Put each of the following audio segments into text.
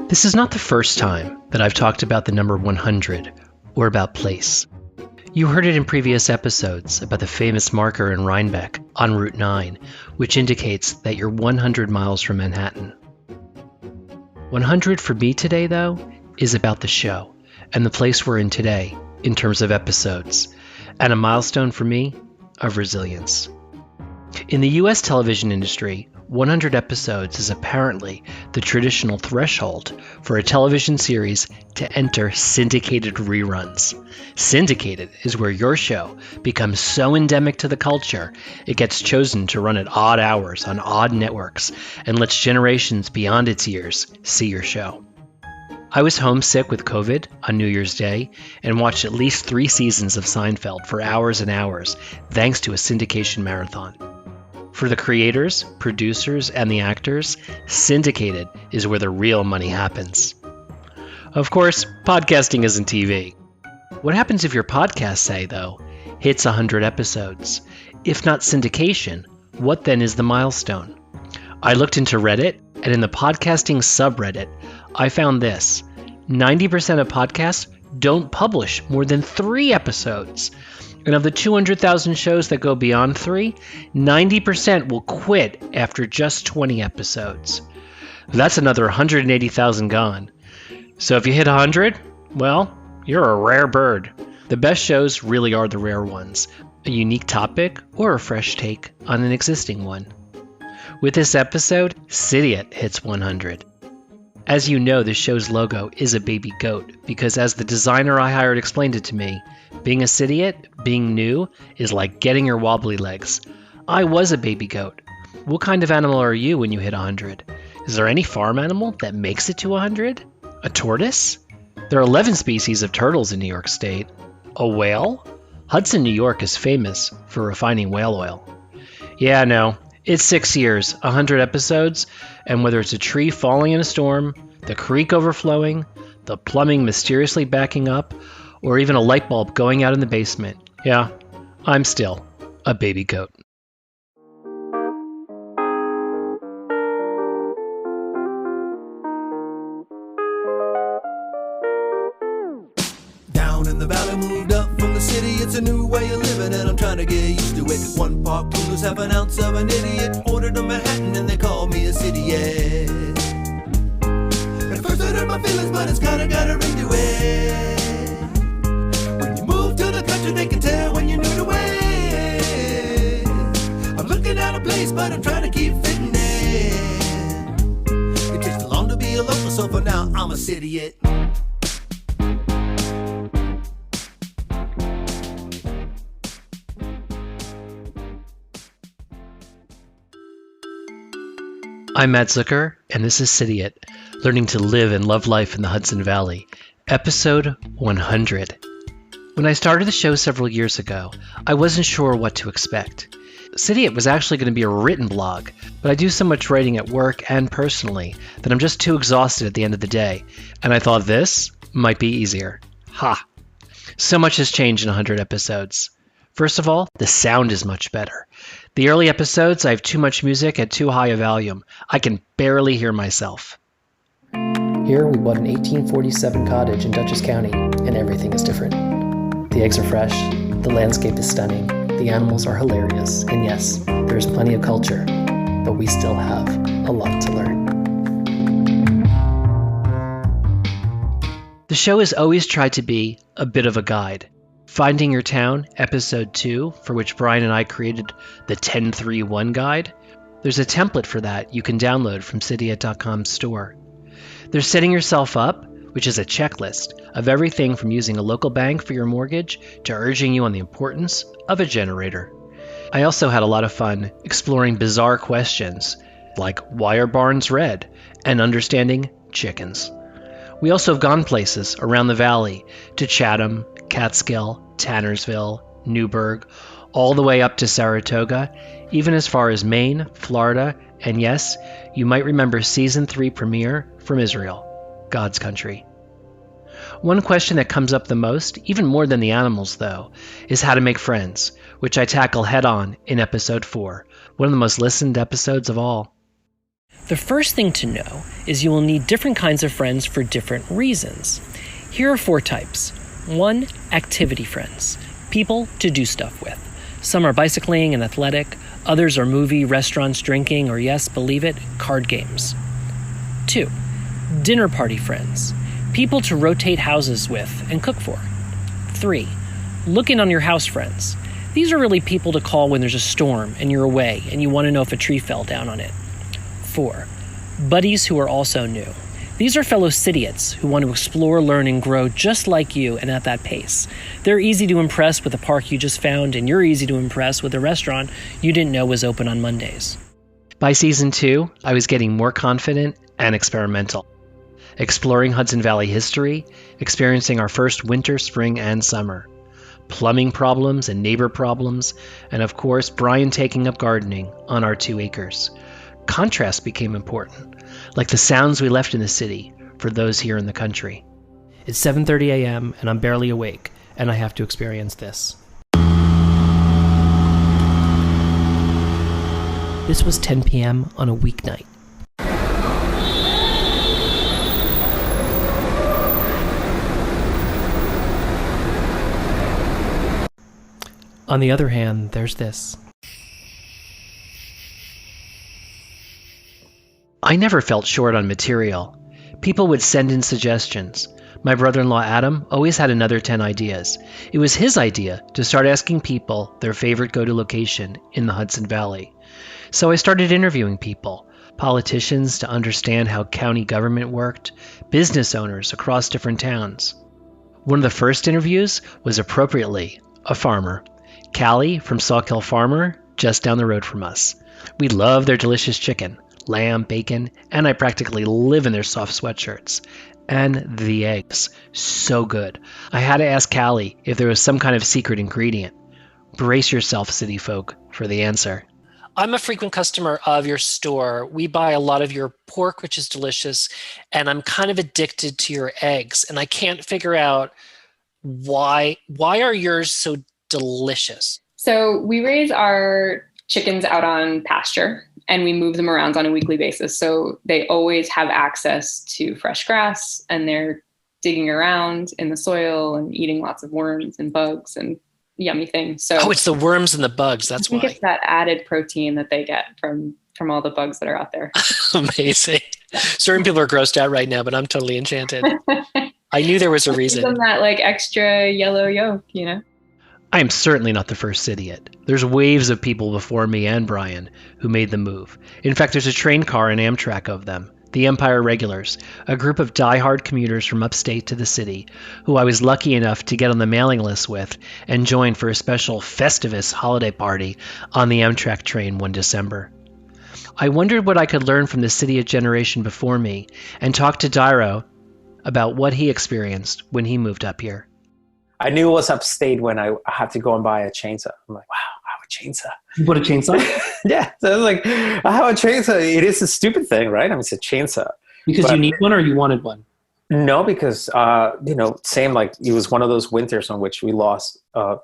This is not the first time that I've talked about the number 100 or about place. You heard it in previous episodes about the famous marker in Rhinebeck on Route 9, which indicates that you're 100 miles from Manhattan. 100 for me today, though, is about the show and the place we're in today in terms of episodes, and a milestone for me of resilience. In the US television industry, 100 episodes is apparently the traditional threshold for a television series to enter syndicated reruns. Syndicated is where your show becomes so endemic to the culture, it gets chosen to run at odd hours on odd networks and lets generations beyond its years see your show. I was homesick with COVID on New Year's Day and watched at least 3 seasons of Seinfeld for hours and hours, thanks to a syndication marathon. For the creators, producers, and the actors, syndicated is where the real money happens. Of course, podcasting isn't TV. What happens if your podcast, say, though, hits 100 episodes? If not syndication, what then is the milestone? I looked into Reddit, and in the podcasting subreddit, I found this. 90% of podcasts don't publish more than 3 episodes. And of the 200,000 shows that go beyond 3, 90% will quit after just 20 episodes. That's another 180,000 gone. So if you hit 100, well, you're a rare bird. The best shows really are the rare ones, a unique topic or a fresh take on an existing one. With this episode, Cidiot hits 100. As you know, the show's logo is a baby goat because as the designer I hired explained it to me, being a Cidiot, being new, is like getting your wobbly legs. I was a baby goat. What kind of animal are you when you hit 100? Is there any farm animal that makes it to 100? A tortoise? There are 11 species of turtles in New York State. A whale? Hudson, New York is famous for refining whale oil. Yeah, no. It's 6 years, 100 episodes, and whether it's a tree falling in a storm, the creek overflowing, the plumbing mysteriously backing up, or even a light bulb going out in the basement, yeah, I'm still a baby goat. Down in the valley, moved up from the city. It's a new way of living and I'm trying to get used to it. 1 park poodles, half an ounce of an idiot. Ordered a Manhattan and they call me a Cidiot. At first I hurt my feelings, but it's kinda got a ring to it. When you move to the country, they can tell when you're new to it. I'm looking at a place, but I'm trying to keep fitting in. It takes too long to be a local, so for now I'm a Cidiot. I'm Matt Zucker, and this is Cidiot, Learning to Live and Love Life in the Hudson Valley, episode 100. When I started the show several years ago, I wasn't sure what to expect. Cidiot was actually going to be a written blog, but I do so much writing at work and personally that I'm just too exhausted at the end of the day, and I thought this might be easier. Ha! So much has changed in 100 episodes. First of all, the sound is much better. The early episodes, I have too much music at too high a volume. I can barely hear myself. Here we bought an 1847 cottage in Dutchess County, and everything is different. The eggs are fresh, the landscape is stunning, the animals are hilarious, and yes, there's plenty of culture, but we still have a lot to learn. The show has always tried to be a bit of a guide. Finding Your Town, Episode 2, for which Brian and I created the 1031 guide. There's a template for that you can download from Cidiot.com's store. There's Setting Yourself Up, which is a checklist of everything from using a local bank for your mortgage to urging you on the importance of a generator. I also had a lot of fun exploring bizarre questions like why are barns red and understanding chickens. We also have gone places around the valley to Chatham, Catskill, Tannersville, Newburgh, all the way up to Saratoga, even as far as Maine, Florida, and yes, you might remember Season 3 premiere from Israel, God's country. One question that comes up the most, even more than the animals though, is how to make friends, which I tackle head on in Episode 4, one of the most listened episodes of all. The first thing to know is you will need different kinds of friends for different reasons. Here are 4 types. 1, activity friends, people to do stuff with. Some are bicycling and athletic, others are movie, restaurants, drinking, or yes, believe it, card games. 2, dinner party friends, people to rotate houses with and cook for. 3, look in on your house friends. These are really people to call when there's a storm and you're away and you want to know if a tree fell down on it. 4, buddies who are also new. These are fellow Cidiots who want to explore, learn, and grow just like you and at that pace. They're easy to impress with a park you just found, and you're easy to impress with a restaurant you didn't know was open on Mondays. By season 2, I was getting more confident and experimental. Exploring Hudson Valley history, experiencing our first winter, spring, and summer. Plumbing problems and neighbor problems, and of course, Brian taking up gardening on our 2 acres. Contrast became important, like the sounds we left in the city for those here in the country. It's 7:30 a.m. and I'm barely awake, and I have to experience this. This was 10 p.m. on a weeknight. On the other hand, there's this. I never felt short on material. People would send in suggestions. My brother-in-law Adam always had another 10 ideas. It was his idea to start asking people their favorite go-to location in the Hudson Valley. So I started interviewing people, politicians to understand how county government worked, business owners across different towns. One of the first interviews was appropriately a farmer, Kallie from Sawkill Farm, just down the road from us. We love their delicious chicken, lamb, bacon, and I practically live in their soft sweatshirts. And the eggs. So good. I had to ask Kallie if there was some kind of secret ingredient. Brace yourself, city folk, for the answer. I'm a frequent customer of your store. We buy a lot of your pork, which is delicious, and I'm kind of addicted to your eggs. And I can't figure out why are yours so delicious? So we raise our chickens out on pasture and we move them around on a weekly basis. So they always have access to fresh grass and they're digging around in the soil and eating lots of worms and bugs and yummy things. So it's the worms and the bugs. That's why. I think it's that added protein that they get from all the bugs that are out there. Amazing. Certain people are grossed out right now, but I'm totally enchanted. I knew there was a reason. Give them that like extra yellow yolk, you know? I am certainly not the first Cidiot. There's waves of people before me and Brian who made the move. In fact, there's a train car and Amtrak of them. The Empire Regulars, a group of die-hard commuters from upstate to the city, who I was lucky enough to get on the mailing list with and join for a special Festivus holiday party on the Amtrak train one December. I wondered what I could learn from the Cidiot generation before me and talked to Dairo about what he experienced when he moved up here. I knew it was upstate when I had to go and buy a chainsaw. I'm like, wow, I have a chainsaw. You bought a chainsaw? Yeah. So I was like, I have a chainsaw. It is a stupid thing, right? I mean, it's a chainsaw. Because you need one or you wanted one? No, because, same like it was one of those winters on which we lost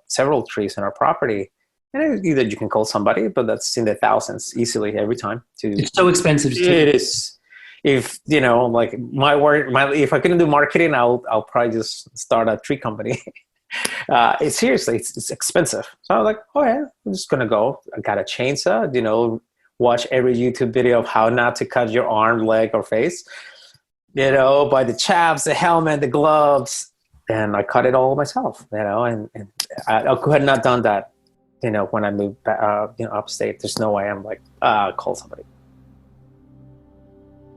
several trees on our property. And either you can call somebody, but that's in the thousands easily every time. It's so expensive. It is. If, like my work, if I couldn't do marketing, I'll probably just start a tree company. It's expensive. So I was like, oh yeah, I'm just going to go. I got a chainsaw, watch every YouTube video of how not to cut your arm, leg, or face, buy the chaps, the helmet, the gloves. And I cut it all myself, and I could have not done that, when I moved back, upstate. There's no way I'm like, call somebody.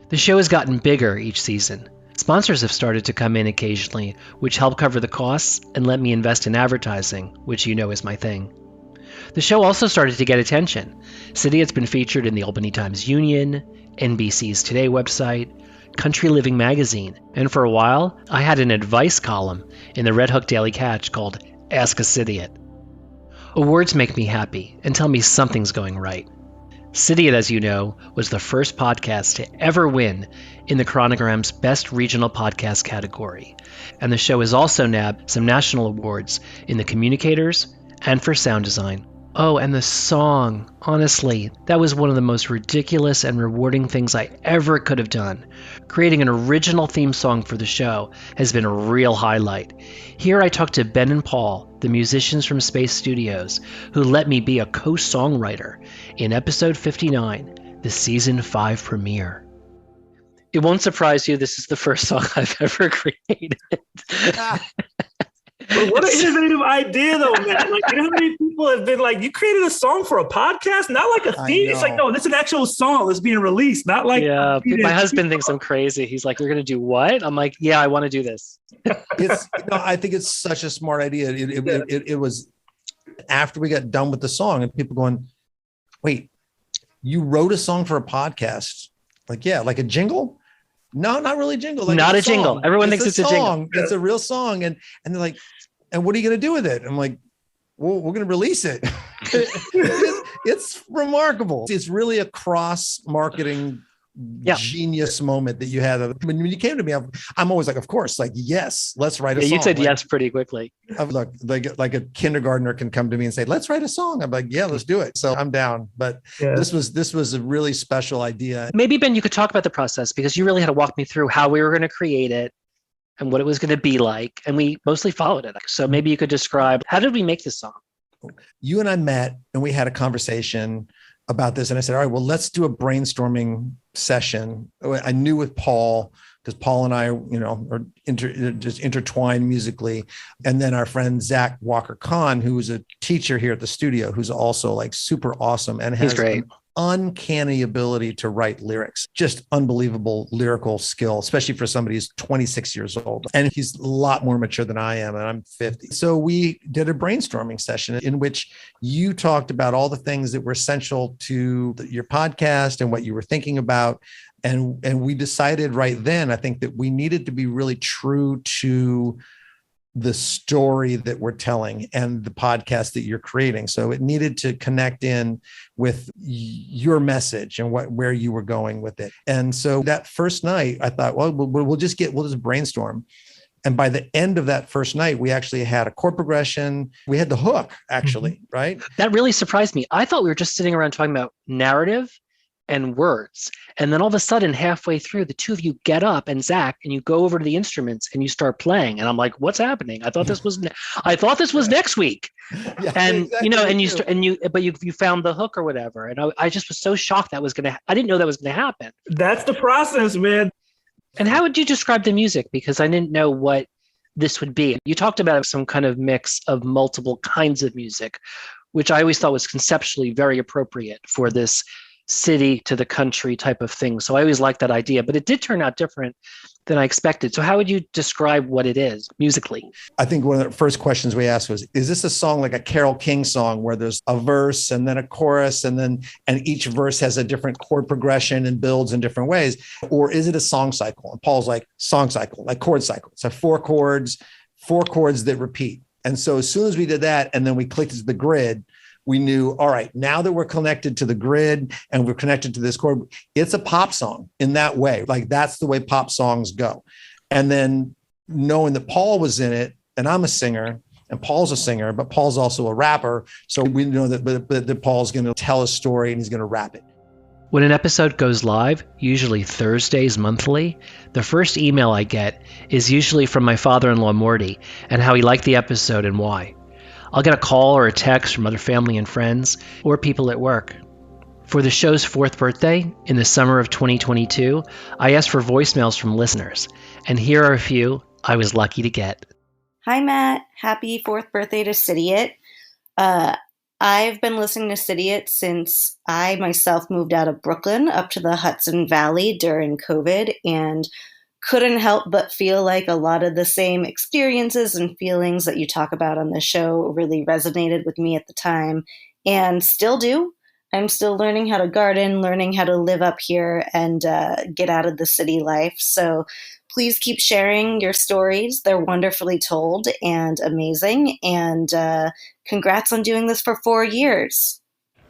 The show has gotten bigger each season. Sponsors have started to come in occasionally, which help cover the costs and let me invest in advertising, which is my thing. The show also started to get attention. Cidiot's been featured in the Albany Times-Union, NBC's Today website, Country Living magazine, and for a while, I had an advice column in the Red Hook Daily Catch called Ask a Cidiot. Awards make me happy and tell me something's going right. Cidiot, as you know, was the first podcast to ever win in the Chronogram's Best Regional Podcast category, and the show has also nabbed some national awards in the Communicators and for sound design, Oh, and the song. Honestly, that was one of the most ridiculous and rewarding things I ever could have done. Creating an original theme song for the show has been a real highlight. Here I talked to Ben and Paul, the musicians from Space Studios, who let me be a co-songwriter in episode 59, the season 5 premiere. It won't surprise you, this is the first song I've ever created. But what an innovative idea, though, man. Like, you know how many people have been like, you created a song for a podcast, not like a theme. It's like, no, this is an actual song that's being released, not like. Yeah, my husband thinks I'm crazy. He's like, you're going to do what? I'm like, yeah, I want to do this. I think it's such a smart idea. It was after we got done with the song and people going, wait, you wrote a song for a podcast? Like, yeah, like a jingle? No, not really a jingle. Like not a jingle. Everyone thinks it's a jingle. It's a real song. And they're like, and what are you going to do with it? I'm like, well, we're going to release it. It's remarkable. It's really a cross marketing genius moment that you had. When you came to me, I'm always like, of course, like, yes, let's write a song. You said yes pretty quickly. Look, like a kindergartner can come to me and say, let's write a song. I'm like, yeah, let's do it. So I'm down. But this was a really special idea. Maybe, Ben, you could talk about the process because you really had to walk me through how we were going to create it and what it was going to be like. And we mostly followed it. So maybe you could describe, how did we make this song? You and I met and we had a conversation about this. And I said, all right, well, let's do a brainstorming session. I knew with Paul, because Paul and I, are just intertwined musically. And then our friend, Zach Walker-Kahn, who is a teacher here at the studio, who's also like super awesome and has an uncanny ability to write lyrics, just unbelievable lyrical skill, especially for somebody who's 26 years old. And he's a lot more mature than I am, and I'm 50. So we did a brainstorming session in which you talked about all the things that were essential to your podcast and what you were thinking about. And we decided right then, I think, that we needed to be really true to the story that we're telling and the podcast that you're creating. So it needed to connect in with your message and where you were going with it. And so that first night, I thought, well, we'll just brainstorm. And by the end of that first night, we actually had a chord progression. We had the hook, actually, right? That really surprised me. I thought we were just sitting around talking about narrative and words. And then all of a sudden, halfway through, the two of you get up and Zach, and you go over to the instruments and you start playing. And I'm like, what's happening? I thought this was next week. Yeah, and exactly. But you found the hook or whatever. And I just was so shocked I didn't know that was going to happen. That's the process, man. And how would you describe the music? Because I didn't know what this would be. You talked about some kind of mix of multiple kinds of music, which I always thought was conceptually very appropriate for this city to the country type of thing. So I always liked that idea, but it did turn out different than I expected. So how would you describe what it is musically? I think one of the first questions we asked was, is this a song like a Carole King song where there's a verse and then a chorus and each verse has a different chord progression and builds in different ways? Or is it a song cycle? And Paul's like, song cycle, like chord cycle. So four chords that repeat. And so as soon as we did that, and then we clicked to the grid, we knew, all right, now that we're connected to the grid and we're connected to this chord, it's a pop song in that way. Like that's the way pop songs go. And then knowing that Paul was in it, and I'm a singer, and Paul's a singer, but Paul's also a rapper. So we know that Paul's going to tell a story and he's going to rap it. When an episode goes live, usually Thursdays monthly, the first email I get is usually from my father-in-law, Morty, and how he liked the episode and why. I'll get a call or a text from other family and friends or people at work. For the show's 4th birthday in the summer of 2022, I asked for voicemails from listeners, and here are a few I was lucky to get. Hi, Matt. Happy 4th birthday to Cidiot. I've been listening to Cidiot since I myself moved out of Brooklyn up to the Hudson Valley during COVID, and couldn't help but feel like a lot of the same experiences and feelings that you talk about on the show really resonated with me at the time and still do. I'm still learning how to garden, learning how to live up here and get out of the city life. So please keep sharing your stories. They're wonderfully told and amazing. And congrats on doing this for 4 years.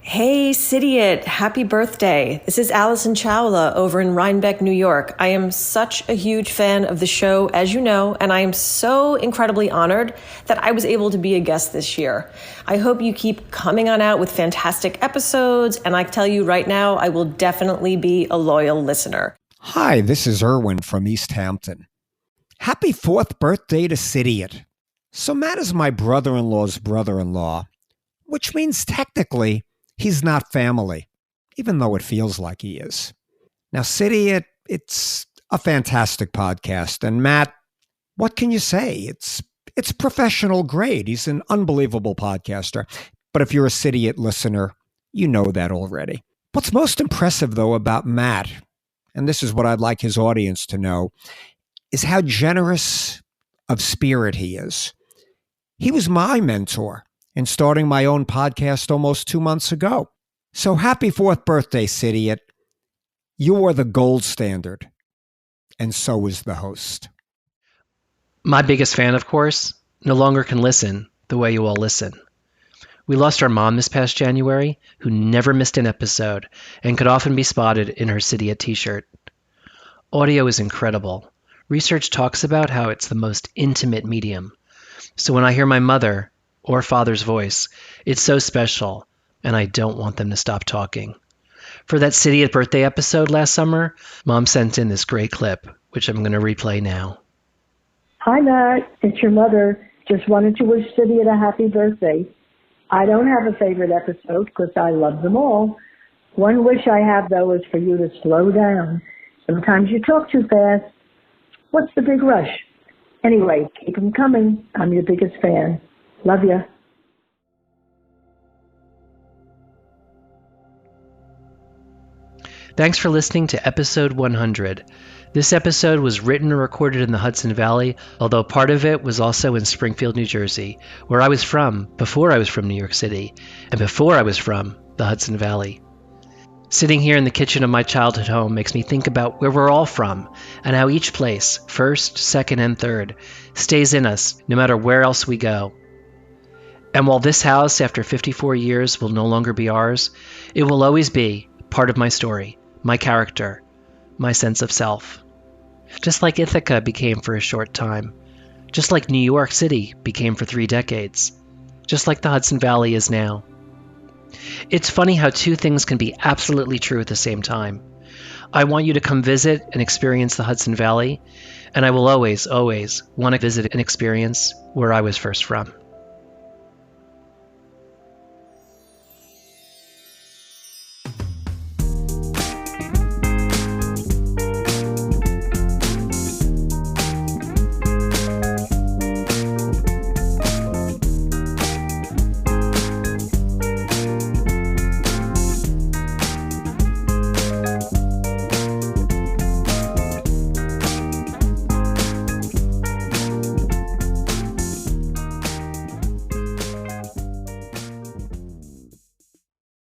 Hey, Cidiot, happy birthday. This is Allison Chawla over in Rhinebeck, New York. I am such a huge fan of the show, as you know, and I am so incredibly honored that I was able to be a guest this year. I hope you keep coming on out with fantastic episodes, and I tell you right now, I will definitely be a loyal listener. Hi, this is Irwin from East Hampton. Happy 4th birthday to Cidiot. So Matt is my brother-in-law's brother-in-law, which means technically he's not family, even though it feels like he is. Now, Cidiot, it's a fantastic podcast. And Matt, what can you say? It's professional grade. He's an unbelievable podcaster. But if you're a Cidiot listener, you know that already. What's most impressive, though, about Matt, and this is what I'd like his audience to know, is how generous of spirit he is. He was my mentor in starting my own podcast almost 2 months ago. So happy 4th birthday, Cidiot. You are the gold standard, and so is the host. My biggest fan, of course, no longer can listen the way you all listen. We lost our mom this past January, who never missed an episode and could often be spotted in her Cidiot t-shirt. Audio is incredible. Research talks about how it's the most intimate medium. So when I hear my mother or father's voice, it's so special, and I don't want them to stop talking. For that Cidiot birthday episode last summer, Mom sent in this great clip, which I'm going to replay now. Hi, Matt. It's your mother. Just wanted to wish Cidiot a happy birthday. I don't have a favorite episode because I love them all. One wish I have, though, is for you to slow down. Sometimes you talk too fast. What's the big rush? Anyway, keep them coming. I'm your biggest fan. Love ya. Thanks for listening to episode 100. This episode was written and recorded in the Hudson Valley, although part of it was also in Springfield, New Jersey, where I was from before I was from New York City, and before I was from the Hudson Valley. Sitting here in the kitchen of my childhood home makes me think about where we're all from and how each place, first, second, and third, stays in us no matter where else we go. And while this house, after 54 years, will no longer be ours, it will always be part of my story, my character, my sense of self. Just like Ithaca became for a short time, just like New York City became for 3 decades, just like the Hudson Valley is now. It's funny how two things can be absolutely true at the same time. I want you to come visit and experience the Hudson Valley, and I will always, always want to visit and experience where I was first from.